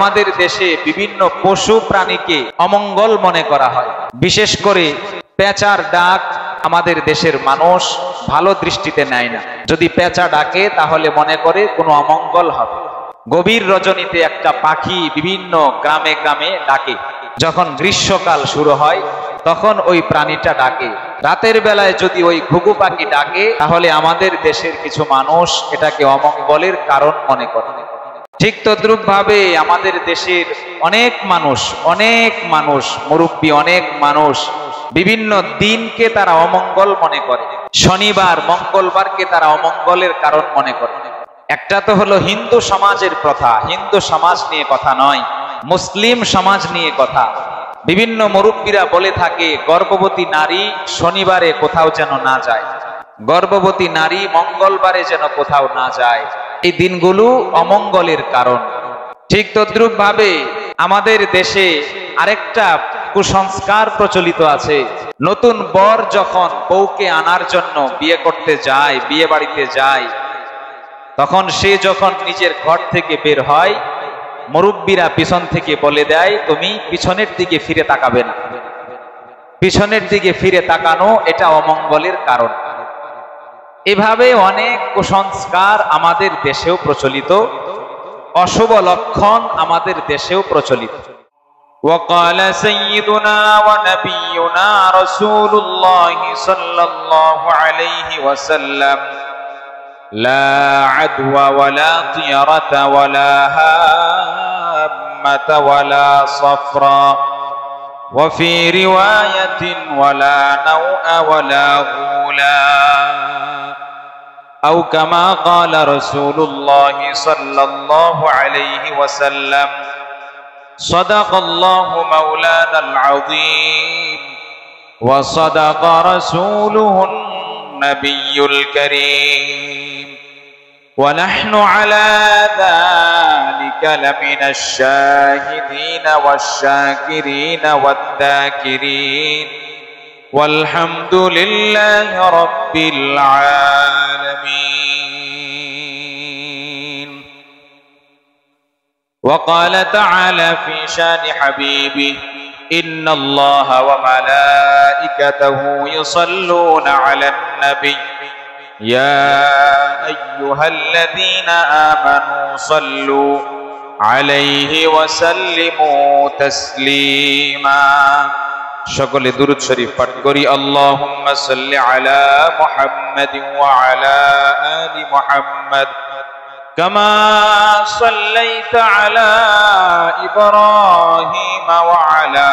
আমাদের দেশে বিভিন্ন পশু প্রাণীকে অমঙ্গল মনে করা হয়। বিশেষ করে পেঁচার ডাক আমাদের দেশের মানুষ ভালো দৃষ্টিতে নেয় না। যদি পেঁচা ডাকে তাহলে মনে করে কোনো অমঙ্গল হবে। গভীর রজনীতে একটা পাখি বিভিন্ন গ্রামে গ্রামে ডাকে। যখন গ্রীষ্মকাল শুরু হয় তখন ওই প্রাণীটা ডাকে। রাতের বেলায় যদি ওই ঘুঘু পাখি ডাকে তাহলে আমাদের দেশের কিছু মানুষ এটাকে অমঙ্গলের কারণ মনে করে। ঠিক তদ্রূপ ভাবে আমাদের দেশের অনেক মানুষ মুরব্বী অনেক মানুষ বিভিন্ন দিনকে তারা অমঙ্গল মনে করে। শনিবার মঙ্গলবারকে তারা অমঙ্গলের কারণ মনে করে। একটা তো হলো হিন্দু সমাজের প্রথা, হিন্দু সমাজ নিয়ে কথা নয়, মুসলিম সমাজ নিয়ে কথা। বিভিন্ন মুরব্বীরা বলে থাকে গর্ভবতী নারী শনিবারে কোথাও যেন না যায়, গর্ভবতী নারী মঙ্গলবারে যেন কোথাও না যায়। এই দিনগুলো অমঙ্গলের কারণ। ঠিক তদ্রূপ ভাবে আমাদের দেশে আরেকটা কুসংস্কার প্রচলিত আছে। নতুন বর যখন বউকে আনার জন্য বিয়ে করতে যায়, বিয়ে বাড়িতে যায়, তখন সে যখন নিজের ঘর থেকে বের হয় মুরব্বীরা পিছন থেকে বলে দেয় তুমি পিছনের দিকে ফিরে তাকাবে না। পিছনের দিকে ফিরে তাকানো এটা অমঙ্গলের কারণ। এভাবে অনেক কুসংস্কার আমাদের দেশেও প্রচলিত, অশুভ লক্ষণ আমাদের দেশেও প্রচলিত। وقال سيدنا ونبينا رسول الله صلى الله عليه وسلم لا عدوى ولا طيرة ولا هامة ولا صفرا وفي رواية ولا نوء ولا غولا أو كما قال رسول الله صلى الله عليه وسلم صدق الله مولانا العظيم وصدق رسوله النبي الكريم ونحن على ذلك لمن الشاهدين والشاكرين والذاكرين والحمد لله رب العالمين. وقال تعالى في شان حبيبه إن الله وملائكته يصلون على النبي يا أيها الذين آمنوا صلوا عليه وسلموا تسليما. সকলে দুরূদ শরীফ পাঠ করি। আল্লাহুম্মা সাল্লি আলা মুহাম্মাদিন ওয়া আলা আলি মুহাম্মাদ কামা সাল্লাইতা আলা ইব্রাহিম ওয়া আলা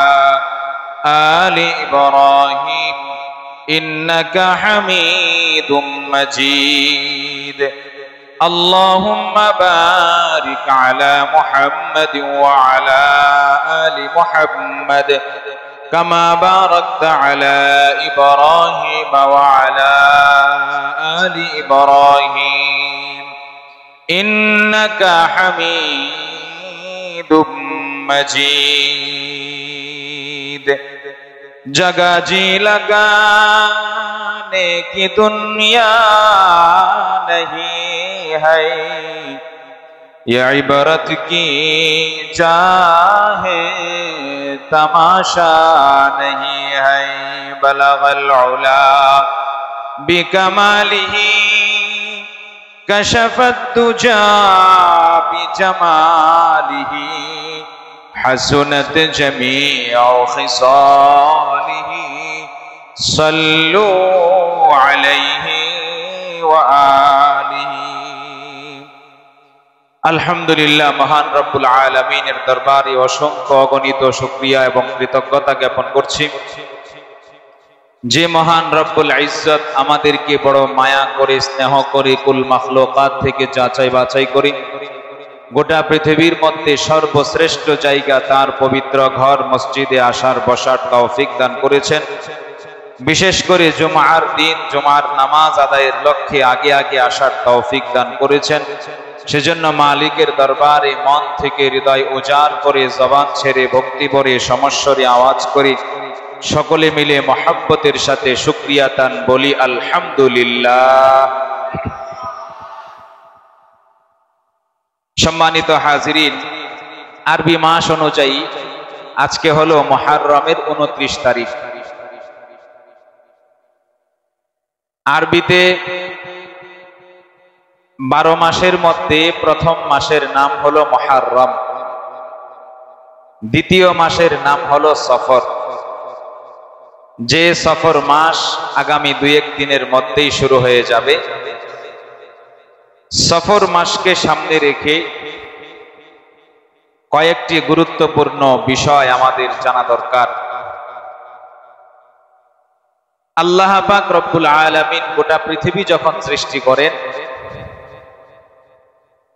আলি ইব্রাহিম ইন্নাকা হামিদুম মাজিদ। আল্লাহুম্মা বারিক আলা মুহাম্মাদিন ওয়া আলা আলি মুহাম্মাদ كما باركت على إبراهيم وعلى آل إبراهيم إنك حميد مجيد. जगह जी लगाने की दुनिया नहीं है, ये इबरत की जाहे तमाशा नहीं है. बलगल उला बिकमालिही कशफत दुजा बिजमालिही हसनत जमीअ खिसालिही सल्लु अलैहि व आलिही. আলহামদুলিল্লাহ, মহান রব্বুল আলামিনের দরবারে অসংখ্য অগণিত শুকরিয়া এবং কৃতজ্ঞতা জ্ঞাপন করছি, যে মহান রব্বুল ইজ্জত আমাদেরকে বড় মায়া করে স্নেহ করে কুল মাখলুকাত থেকে যাচাই বাছাই করে গোটা পৃথিবীর মধ্যে সর্বশ্রেষ্ঠ জায়গা তার পবিত্র ঘর মসজিদে আসার বসার তৌফিক দান করেছেন। বিশেষ করে জুমার দিন জুমার নামাজ আদায়ের লক্ষ্যে আগে আগে আসার তৌফিক দান করেছেন। সেজন্য মালিকের দরবারে মন থেকে হৃদয় উজাড় করে জবান ছেড়ে ভক্তি ভরে সমস্বরে আওয়াজ করে সকলে মিলে মহব্বতের সাথে শুকরিয়া তান বলি আলহামদুলিল্লাহ। সম্মানিত হাজিরিন, আরবি মাস অনুযায়ী আজকে হলো মুহররমের 29 তারিখ। আরবিতে 12 মাসের মধ্যে প্রথম মাসের নাম হলো মুহররম, দ্বিতীয় মাসের নাম হলো সফর। যে সফর মাস আগামী 2-1 দিনের মধ্যেই শুরু হয়ে যাবে, সফর মাসকে সামনে রেখে কয়েকটি গুরুত্বপূর্ণ বিষয় আমাদের জানা দরকার। আল্লাহ পাক রব্বুল আলামিন গোটা পৃথিবী যখন সৃষ্টি করেন,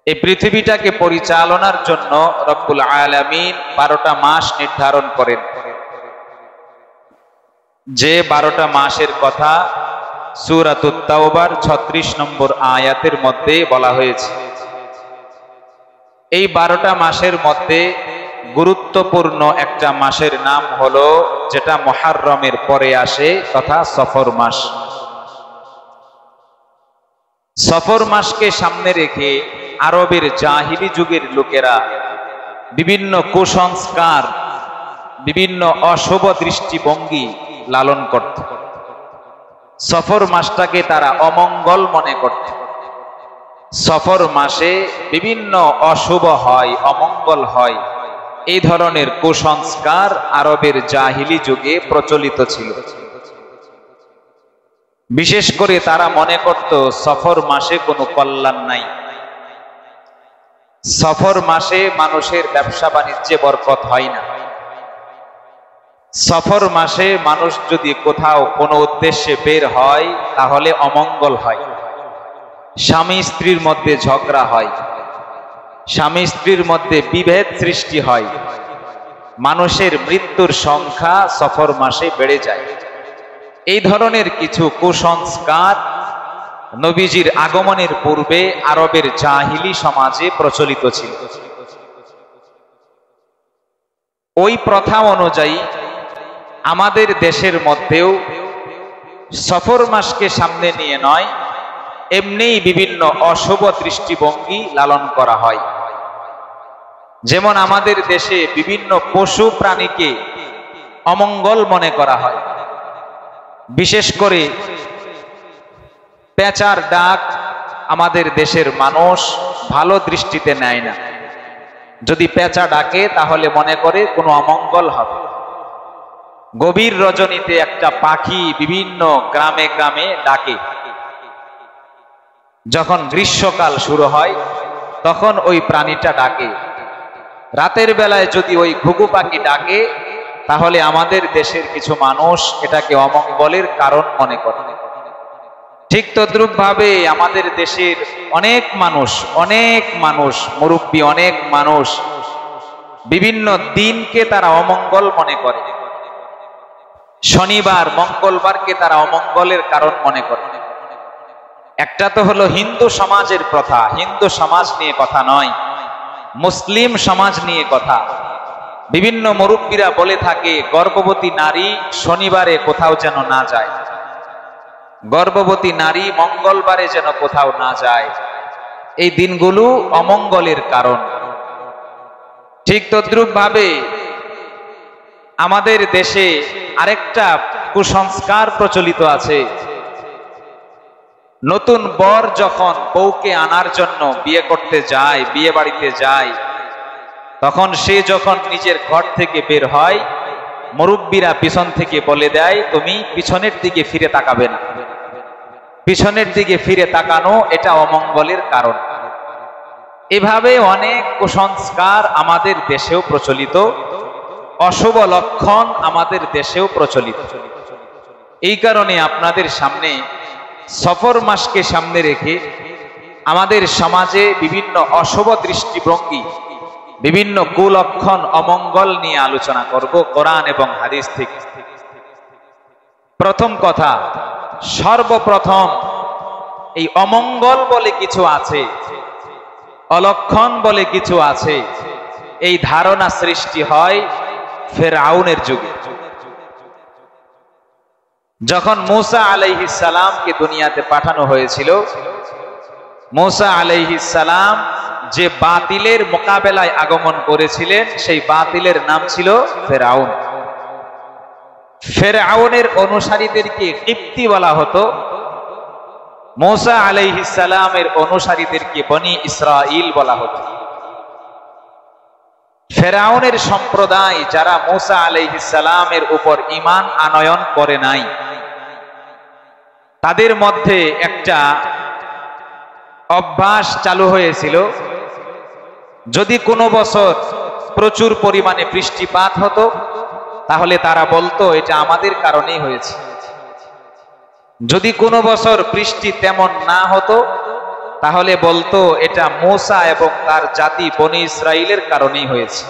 এই পৃথিবীটাকে পরিচালনার জন্য রব্বুল আলামিন 12টা মাস নির্ধারণ করেন। যে 12টা মাসের কথা সূরাতুত তাওবার 36 নম্বর আয়াতের মধ্যে বলা হয়েছে। এই 12টা মাসের মধ্যে গুরুত্বপূর্ণ একটা মাসের নাম হলো, যেটা মুহররমের পরে আসে, তথা সফর মাস। সফর মাসকে সামনে রেখে আরবের জাহিলি যুগের লোকেরা বিভিন্ন কুসংস্কার, বিভিন্ন অশুভ দৃষ্টিভঙ্গি লালন করত। সফর মাসটাকে তারা অমঙ্গল মনে করত। সফর মাসে বিভিন্ন অশুভ হয়, অমঙ্গল হয়, এই ধরনের কুসংস্কার আরবের জাহিলি যুগে প্রচলিত ছিল। বিশেষ করে তারা মনে করত সফর মাসে কোনো কল্যাণ নাই। সফর মাসে মানুষের ব্যবসা বাণিজ্যে বরকত হয় না। সফর মাসে মানুষ যদি কোথাও কোনো উদ্দেশ্যে বের হয় তাহলে অমঙ্গল হয়। স্বামী স্ত্রীর মধ্যে ঝগড়া হয়, স্বামী স্ত্রীর মধ্যে বিভেদ সৃষ্টি হয়, মানুষের মৃত্যুর সংখ্যা সফর মাসে বেড়ে যায়। এই ধরনের কিছু কুসংস্কার নবীজির আগমনের পূর্বে আরবের জাহিলি সমাজে প্রচলিত ছিল। ওই প্রথা অনুযায়ী আমাদের দেশের মধ্যেও সফর মাসকে সামনে নিয়ে নয়, এমনিই বিভিন্ন অশুভ দৃষ্টিভঙ্গি লালন করা হয়। যেমন আমাদের দেশে বিভিন্ন পশু প্রাণীকে অমঙ্গল মনে করা হয়। বিশেষ করে পেঁচার ডাক আমাদের দেশের মানুষ ভালো দৃষ্টিতে নেয় না। যদি পেঁচা ডাকে তাহলে মনে করে কোনো অমঙ্গল হবে। গভীর রজনীতে একটা পাখি বিভিন্ন গ্রামে গ্রামে ডাকে। যখন গ্রীষ্মকাল শুরু হয় তখন ওই প্রাণীটা ডাকে। রাতের বেলায় যদি ওই ঘুঘু পাখি ডাকে তাহলে আমাদের দেশের কিছু মানুষ এটাকে অমঙ্গলের কারণ মনে করে। ঠিক তদ্রূপ ভাবে আমাদের দেশের অনেক মানুষ মুরব্বী, অনেক মানুষ বিভিন্ন দিনকে তারা অমঙ্গল মনে করে। শনিবার, মঙ্গলবারকে তারা অমঙ্গলের কারণ মনে করে। একটা তো হলো হিন্দু সমাজের প্রথা, হিন্দু সমাজ নিয়ে কথা নয়, মুসলিম সমাজ নিয়ে কথা। বিভিন্ন মুরব্বীরা বলে থাকে গর্ভবতী নারী শনিবারে কোথাও যেন না যায়, গর্ভবতী নারী মঙ্গলবারে যেন কোথাও না যায়। এই দিনগুলো অমঙ্গলের কারণ। ঠিক তদ্রূপ ভাবে আমাদের দেশে আরেকটা কুসংস্কার প্রচলিত আছে। নতুন বর যখন বউকে আনার জন্য বিয়ে করতে যায়, বিয়ে বাড়িতে যায়, তখন সে যখন নিজের ঘর থেকে বের হয়, মুরব্বীরা পিছন থেকে বলে দেয় তুমি পিছনের দিকে ফিরে তাকাবে না। পিছনের দিকে ফিরে তাকানো এটা অমঙ্গলের কারণ। এভাবে অনেক কুসংস্কার আমাদের দেশেও প্রচলিত, অশুভ লক্ষণ আমাদের দেশেও প্রচলিত। এই কারণে আপনাদের সামনে সফর মাসকে সামনে রেখে আমাদের সমাজে বিভিন্ন অশুভ দৃষ্টিভঙ্গি, বিভিন্ন কুলক্ষণ, অমঙ্গল নিয়ে আলোচনা করব কোরআন এবং হাদিস থেকে। প্রথম কথা, সর্বপ্রথম এই অমঙ্গল বলে কিছু আছে, অলক্ষণ বলে কিছু আছে, এই ধারণা সৃষ্টি হয় ফেরাউনের যুগে। যখন মূসা আলাইহিস সালামকে দুনিয়াতে পাঠানো হয়েছিল, মূসা আলাইহিস সালাম যে বাতিলের মোকাবেলায় আগমন করেছিলেন সেই বাতিলের নাম ছিল ফেরাউন। ফেরাউনের অনুসারীদেরকে কিপ্তি বলা হতো, মূসা আলাইহিস সালামের অনুসারীদেরকে বনি ইসরাইল বলা হতো। ফেরাউনের সম্প্রদায় যারা মূসা আলাইহিস সালামের উপর ঈমান আনয়ন করে নাই, তাদের মধ্যে একটা অভ্যাস চালু হয়েছিল, যদি কোনো বছর প্রচুর পরিমাণে বৃষ্টিপাত হতো তাহলে তারা বলতো এটা আমাদের কারণেই হয়েছে। যদি কোনো বছর বৃষ্টি তেমন না হতো তাহলে বলতো এটা মূসা এবং তার জাতি বনি ইসরাইলের কারণেই হয়েছে।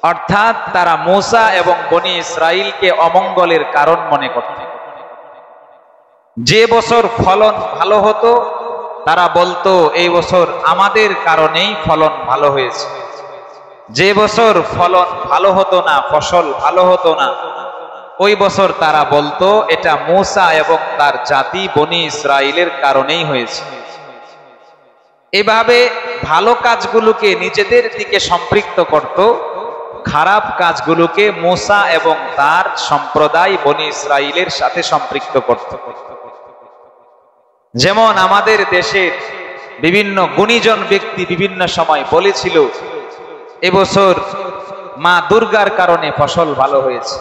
অর্থাৎ তারা মূসা এবং বনি ইসরাইলকে অমঙ্গলের কারণ মনে করত। যে বছর ফলন ভালো হতো তারা বলতো এই বছর আমাদের কারণেই ফলন ভালো হয়েছে। যে বছর ফলন ভালো হতো না, ফসল ভালো হতো না, ওই বছর তারা বলতো এটা মূসা এবং তার জাতি বনি ইসরাইলের কারণেই হয়েছে। এভাবে ভালো কাজগুলোকে নিজেদের দিকে সম্পৃক্ত করত, খারাপ কাজগুলোকে মূসা এবং তার সম্প্রদায় বনি ইসরাইলের সাথে সম্পৃক্ত করত। যেমন আমাদের দেশের বিভিন্ন গুণীজন ব্যক্তি বিভিন্ন সময় বলেছিল এবছর মা দুর্গার কারণে ফসল ভালো হয়েছে।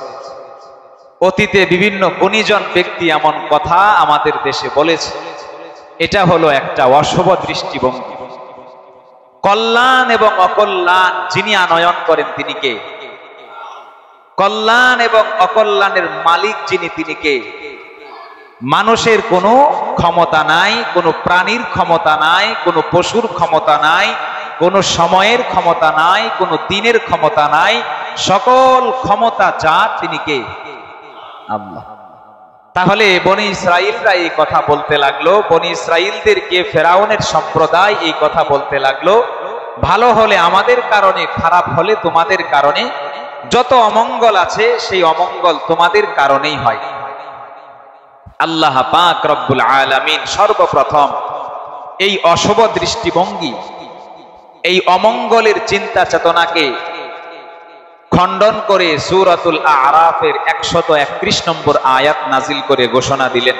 অতীতে বিভিন্ন গুণীজন ব্যক্তি এমন কথা আমাদের দেশে বলেছে। এটা হলো একটা অশুভ দৃষ্টিভঙ্গি। কল্যাণ এবং অকল্যাণ যিনি আনয়ন করেন তিনি কে? কল্যাণ এবং অকল্যাণের মালিক যিনি তিনি কে? মানুষের কোনো ক্ষমতা নাই, কোনো প্রাণীর ক্ষমতা নাই, কোনো পশুর ক্ষমতা নাই, কোনো সময়ের ক্ষমতা নাই, কোনো দিনের ক্ষমতা নাই। সকল ক্ষমতা যার তিনি কে? আল্লাহ। তাহলে বনি ইসরাইলরা এই কথা বলতে লাগলো, বনি ইসরাইলদেরকে ফেরাউনের সম্প্রদায় এই কথা বলতে লাগলো, ভালো হলে আমাদের কারণে, খারাপ হলে তোমাদের কারণে, যত অমঙ্গল আছে সেই অমঙ্গল তোমাদের কারণেই হয়। আল্লাহ পাক রব্বুল আলামিন সর্বপ্রথম এই অশুভ দৃষ্টিভঙ্গি, এই অমঙ্গলের চিন্তা চেতনাকে খণ্ডন করে সূরাতুল আরাফের 131 নম্বর আয়াত নাজিল করে ঘোষণা দিলেন,